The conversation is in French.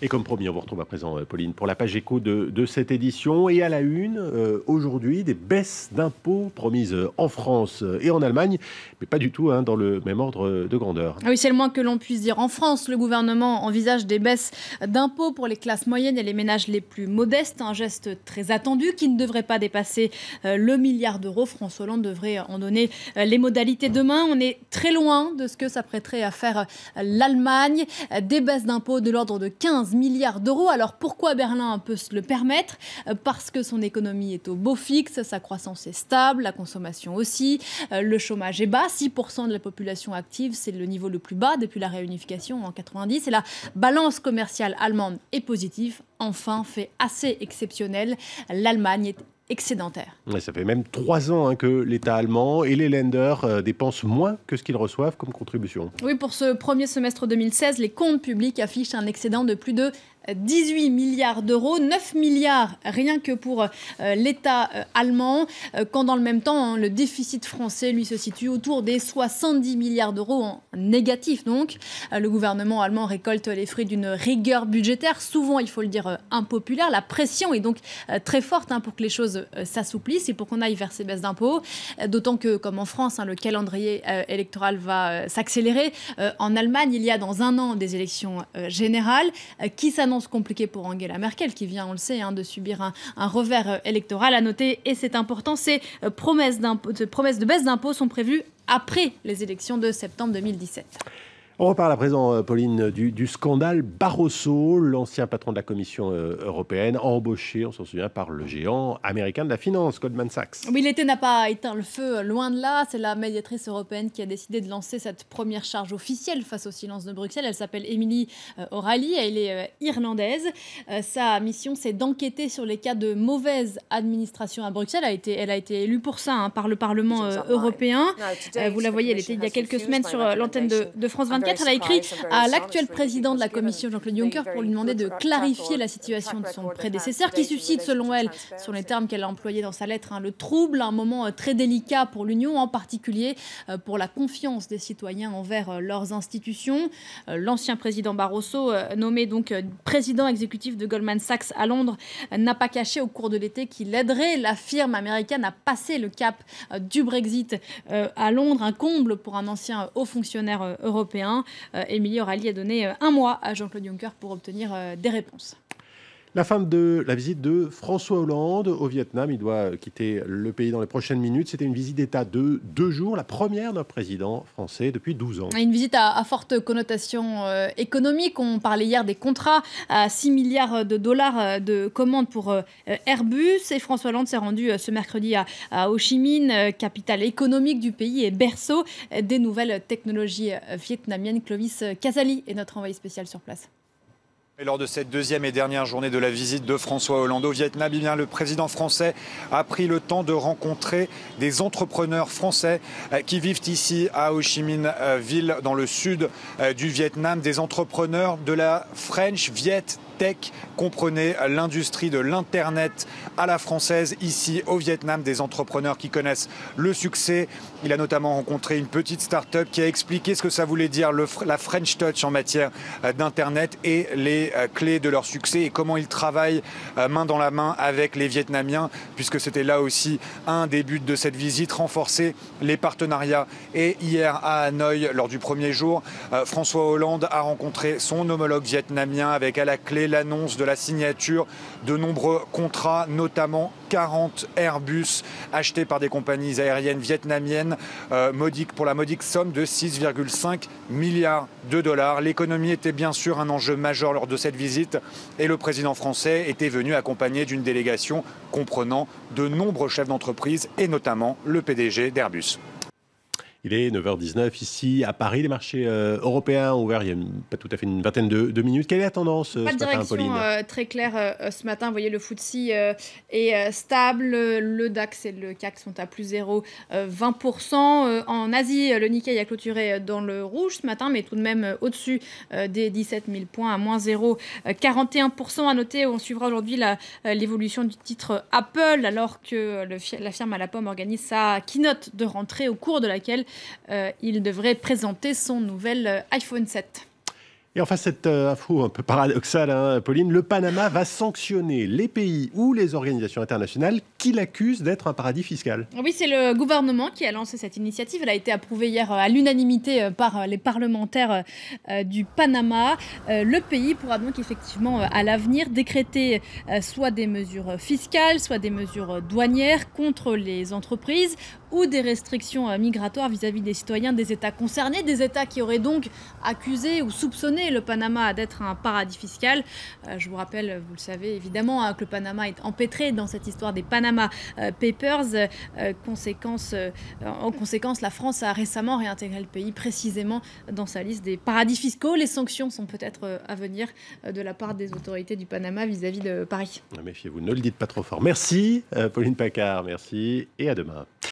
Et comme promis, on vous retrouve à présent, Pauline, pour la page écho de cette édition. Et à la une, aujourd'hui, des baisses d'impôts promises en France et en Allemagne, mais pas du tout dans le même ordre de grandeur. Oui, c'est le moins que l'on puisse dire. En France, le gouvernement envisage des baisses d'impôts pour les classes moyennes et les ménages les plus modestes. Un geste très attendu qui ne devrait pas dépasser le milliard d'euros. François Hollande devrait en donner les modalités demain. On est très loin de ce que s'apprêterait à faire l'Allemagne. Des baisses d'impôts de l'ordre de 15 milliards d'euros. Alors pourquoi Berlin peut se le permettre? Parce que son économie est au beau fixe, sa croissance est stable, la consommation aussi, le chômage est bas, 6% de la population active, c'est le niveau le plus bas depuis la réunification en 90, et la balance commerciale allemande est positive. Enfin, fait assez exceptionnel, l'Allemagne est excédentaire. Ouais, ça fait même 3 ans que l'État allemand et les Länder dépensent moins que ce qu'ils reçoivent comme contribution. Oui, pour ce premier semestre 2016, les comptes publics affichent un excédent de plus de 18 milliards d'euros, 9 milliards rien que pour l'État allemand, quand dans le même temps, le déficit français, lui, se situe autour des 70 milliards d'euros en négatif. Donc, le gouvernement allemand récolte les fruits d'une rigueur budgétaire, souvent, il faut le dire, impopulaire. La pression est donc très forte pour que les choses s'assouplissent et pour qu'on aille vers ces baisses d'impôts. D'autant que, comme en France, le calendrier électoral va s'accélérer. En Allemagne, il y a dans un an des élections générales qui s'annoncent compliqué pour Angela Merkel, qui vient, on le sait, de subir un revers électoral. À noter, et c'est important, ces promesses de baisse d'impôts sont prévues après les élections de septembre 2017. On reparle à présent, Pauline, du scandale Barroso, l'ancien patron de la Commission européenne, embauché, on s'en souvient, par le géant américain de la finance, Goldman Sachs. Oui, l'été n'a pas éteint le feu, loin de là. C'est la médiatrice européenne qui a décidé de lancer cette première charge officielle face au silence de Bruxelles. Elle s'appelle Emily O'Reilly, elle est irlandaise. Sa mission, c'est d'enquêter sur les cas de mauvaise administration à Bruxelles. Elle a été élue pour ça par le Parlement européen. Vous la voyez, elle était il y a quelques semaines sur l'antenne de France 24. Elle a écrit à l'actuel président de la Commission, Jean-Claude Juncker, pour lui demander de clarifier la situation de son prédécesseur, qui suscite, selon elle, sur les termes qu'elle a employés dans sa lettre, le trouble, un moment très délicat pour l'Union, en particulier pour la confiance des citoyens envers leurs institutions. L'ancien président Barroso, nommé donc président exécutif de Goldman Sachs à Londres, n'a pas caché au cours de l'été qu'il aiderait la firme américaine à passer le cap du Brexit à Londres, un comble pour un ancien haut fonctionnaire européen. Emily O'Reilly a donné un mois à Jean-Claude Juncker pour obtenir des réponses. La fin de la visite de François Hollande au Vietnam. Il doit quitter le pays dans les prochaines minutes. C'était une visite d'État de 2 jours, la première d'un président français depuis 12 ans. Une visite à forte connotation économique. On parlait hier des contrats à 6 milliards de dollars de commandes pour Airbus. Et François Hollande s'est rendu ce mercredi à Ho Chi Minh, capitale économique du pays et berceau des nouvelles technologies vietnamiennes. Clovis Casali est notre envoyé spécial sur place. Et lors de cette deuxième et dernière journée de la visite de François Hollande au Vietnam, le président français a pris le temps de rencontrer des entrepreneurs français qui vivent ici à Ho Chi Minh Ville, dans le sud du Vietnam. Des entrepreneurs de la French Viet Tech, comprenez l'industrie de l'Internet à la française ici au Vietnam, des entrepreneurs qui connaissent le succès. Il a notamment rencontré une petite start-up qui a expliqué ce que ça voulait dire la French Touch en matière d'Internet et les clés de leur succès et comment ils travaillent main dans la main avec les Vietnamiens, puisque c'était là aussi un des buts de cette visite, renforcer les partenariats. Et hier à Hanoï, lors du premier jour, François Hollande a rencontré son homologue vietnamien avec à la clé l'annonce de la signature de nombreux contrats, notamment 40 Airbus achetés par des compagnies aériennes vietnamiennes, pour la modique somme de 6,5 milliards de dollars. L'économie était bien sûr un enjeu majeur lors de cette visite et le président français était venu accompagné d'une délégation comprenant de nombreux chefs d'entreprise et notamment le PDG d'Airbus. Il est 9h19 ici à Paris. Les marchés européens ont ouvert il y a pas tout à fait une vingtaine de minutes. Quelle est la tendance ce matin, Pauline ? Très claire ce matin. Vous voyez, le FTSE est stable. Le DAX et le CAC sont à plus 0,20%. En Asie, le Nikkei a clôturé dans le rouge ce matin, mais tout de même au-dessus des 17 000 points, à moins 0,41%. À noter, on suivra aujourd'hui l'évolution du titre Apple, alors que la firme à la pomme organise sa keynote de rentrée, au cours de laquelle il devrait présenter son nouvel iPhone 7. Et enfin, cette info un peu paradoxale, hein, Pauline, le Panama va sanctionner les pays ou les organisations internationales qui l'accusent d'être un paradis fiscal. Oui, c'est le gouvernement qui a lancé cette initiative. Elle a été approuvée hier à l'unanimité par les parlementaires du Panama. Le pays pourra donc effectivement à l'avenir décréter soit des mesures fiscales, soit des mesures douanières contre les entreprises ou des restrictions migratoires vis-à-vis des citoyens des États concernés, des États qui auraient donc accusé ou soupçonné le Panama d'être un paradis fiscal. Je vous rappelle, vous le savez évidemment, que le Panama est empêtré dans cette histoire des Panama Papers. En conséquence, la France a récemment réintégré le pays précisément dans sa liste des paradis fiscaux. Les sanctions sont peut-être à venir de la part des autorités du Panama vis-à-vis de Paris. Méfiez-vous, ne le dites pas trop fort. Merci Pauline Pacard, merci et à demain.